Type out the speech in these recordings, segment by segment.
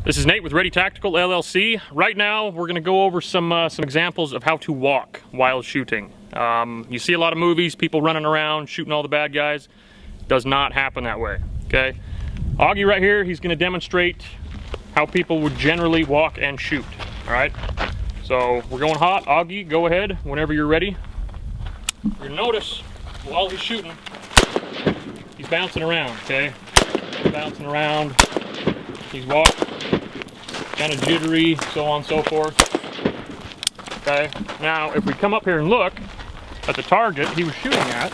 This is Nate with Ready Tactical LLC. Right now, we're going to go over some examples of how to walk while shooting. You see a lot of movies, people running around, shooting all the bad guys. Does not happen that way, okay? Augie right here, he's going to demonstrate how people would generally walk and shoot, all right? So we're going hot. Augie, go ahead whenever you're ready. You'll notice while he's shooting, he's bouncing around, okay? Bouncing around, he's walking. Kind of jittery, so on and so forth. Okay, now if we come up here and look at the target he was shooting at,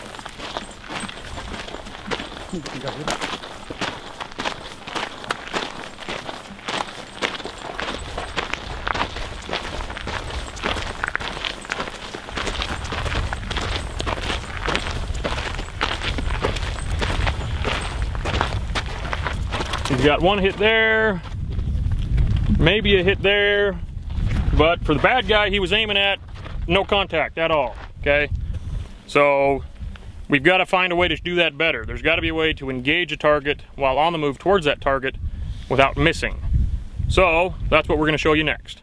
he's got one hit there. Maybe a hit there, but for the bad guy he was aiming at, no contact at all, okay? So we've got to find a way to do that better. There's got to be a way to engage a target while on the move towards that target without missing. So that's what we're going to show you next.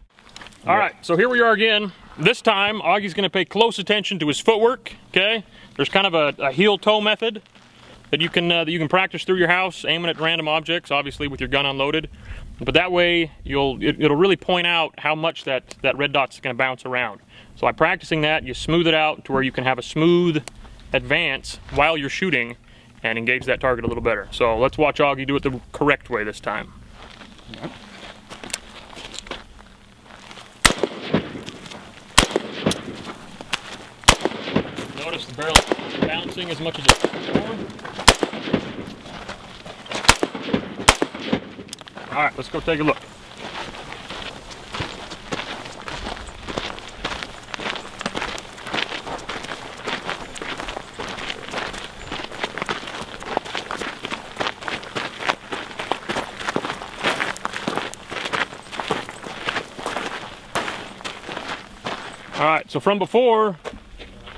All right, so here we are again. This time, Augie's going to pay close attention to his footwork, okay? There's kind of a heel-toe method that you can practice through your house, aiming at random objects, obviously with your gun unloaded. But that way, it'll really point out how much that red dot's going to bounce around. So by practicing that, you smooth it out to where you can have a smooth advance while you're shooting and engage that target a little better. So let's watch Augie do it the correct way this time. Yep. Notice the barrel bouncing as much as it's before. All right, let's go take a look. All right, so from before,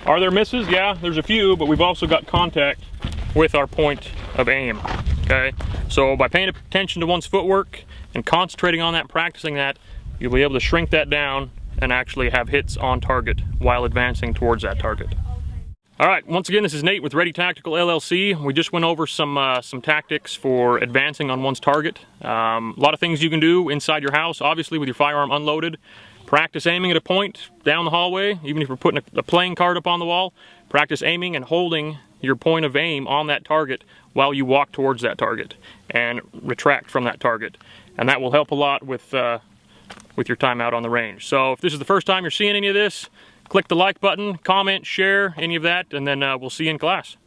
are there misses? Yeah, there's a few, but we've also got contact with our point of aim, okay? So by paying attention to one's footwork and concentrating on that, practicing that, you'll be able to shrink that down and actually have hits on target while advancing towards that target. All right, once again, this is Nate with Ready Tactical LLC. We just went over some tactics for advancing on one's target. A lot of things you can do inside your house, obviously with your firearm unloaded. Practice aiming at a point down the hallway, even if you're putting a playing card up on the wall. Practice aiming and holding your point of aim on that target while you walk towards that target and retract from that target. And that will help a lot with your time out on the range. So if this is the first time you're seeing any of this, click the like button, comment, share any of that, and then we'll see you in class.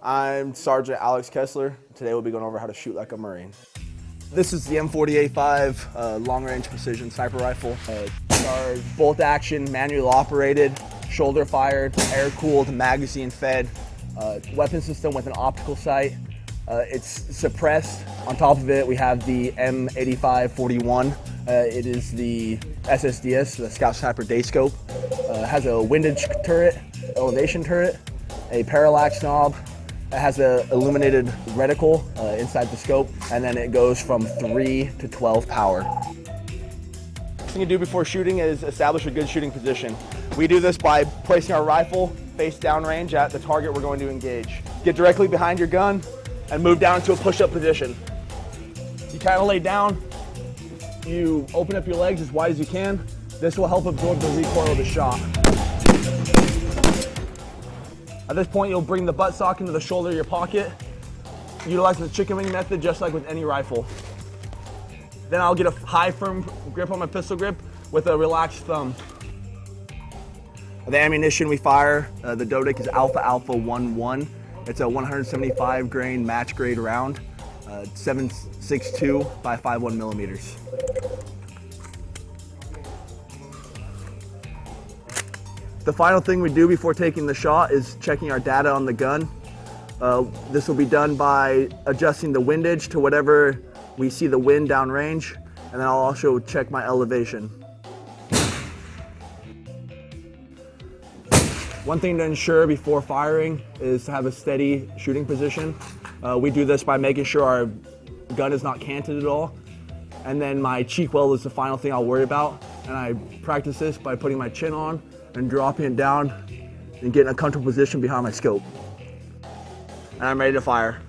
I'm Sergeant Alex Kessler. Today we'll be going over how to shoot like a Marine. This is the M40A5 long-range precision sniper rifle. Our bolt action, manual operated, shoulder fired, air cooled, magazine fed, weapon system with an optical sight. It's suppressed. On top of it we have the M8541. It is the SSDS, the Scout Sniper Day Scope. Has a windage turret, elevation turret, a parallax knob. It has an illuminated reticle inside the scope, and then it goes from 3 to 12 power. The thing you do before shooting is establish a good shooting position. We do this by placing our rifle face downrange at the target we're going to engage. Get directly behind your gun and move down into a push-up position. You kind of lay down, you open up your legs as wide as you can. This will help absorb the recoil of the shot. At this point, you'll bring the buttstock into the shoulder of your pocket, utilizing the chicken wing method just like with any rifle. Then I'll get a high, firm grip on my pistol grip with a relaxed thumb. The ammunition we fire, the Dodik is Alpha Alpha 11. It's a 175 grain match grade round, 7.62 by 5.1 millimeters. The final thing we do before taking the shot is checking our data on the gun. This will be done by adjusting the windage to whatever we see the wind downrange, and then I'll also check my elevation. One thing to ensure before firing is to have a steady shooting position. We do this by making sure our gun is not canted at all. And then my cheek weld is the final thing I'll worry about. And I practice this by putting my chin on and dropping it down and getting a comfortable position behind my scope. And I'm ready to fire.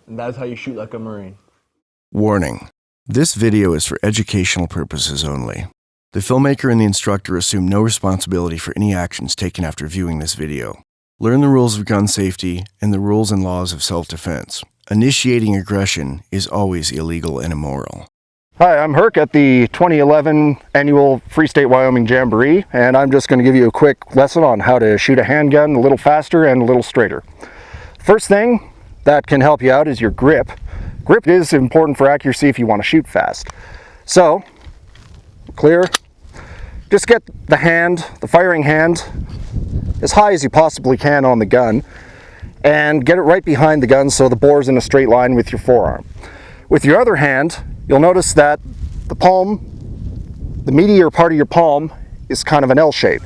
And that is how you shoot like a Marine. Warning. This video is for educational purposes only. The filmmaker and the instructor assume no responsibility for any actions taken after viewing this video. Learn the rules of gun safety and the rules and laws of self-defense. Initiating aggression is always illegal and immoral. Hi, I'm Herc at the 2011 annual Free State Wyoming Jamboree, and I'm just going to give you a quick lesson on how to shoot a handgun a little faster and a little straighter. First thing that can help you out is your grip. Grip is important for accuracy if you want to shoot fast. So, clear. Just get the firing hand, as high as you possibly can on the gun, and get it right behind the gun so the bore's in a straight line with your forearm. With your other hand, you'll notice that the palm, the meatier part of your palm, is kind of an L shape.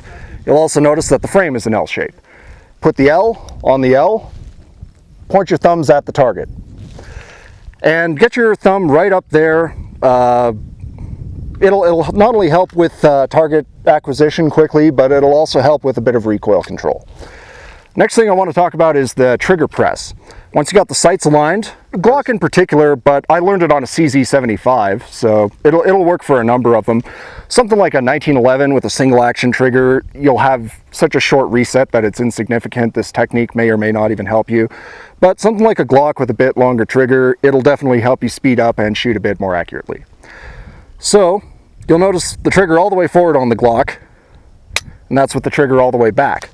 You'll also notice that the frame is an L shape. Put the L on the L, point your thumbs at the target, and get your thumb right up there. It'll not only help with target acquisition quickly, but it'll also help with a bit of recoil control. Next thing I want to talk about is the trigger press. Once you got the sights aligned, Glock in particular, but I learned it on a CZ75, so it'll work for a number of them. Something like a 1911 with a single action trigger, you'll have such a short reset that it's insignificant. This technique may or may not even help you. But something like a Glock with a bit longer trigger, it'll definitely help you speed up and shoot a bit more accurately. So, you'll notice the trigger all the way forward on the Glock, and that's with the trigger all the way back.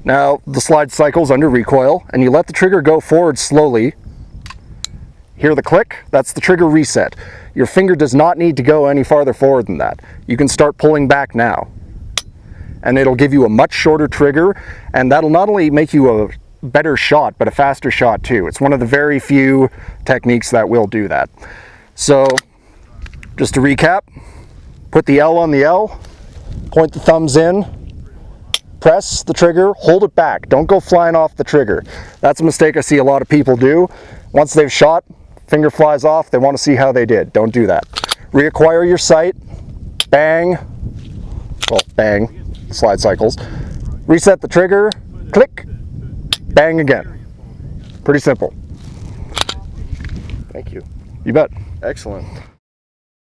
Now, the slide cycle's under recoil, and you let the trigger go forward slowly. Hear the click? That's the trigger reset. Your finger does not need to go any farther forward than that. You can start pulling back now. And it'll give you a much shorter trigger, and that'll not only make you a better shot, but a faster shot too. It's one of the very few techniques that will do that. So, just to recap, put the L on the L, point the thumbs in, press the trigger, hold it back. Don't go flying off the trigger. That's a mistake I see a lot of people do. Once they've shot, finger flies off, they want to see how they did. Don't do that. Reacquire your sight, bang, well, bang, slide cycles. Reset the trigger, click, bang again. Pretty simple. Thank you. You bet. Excellent.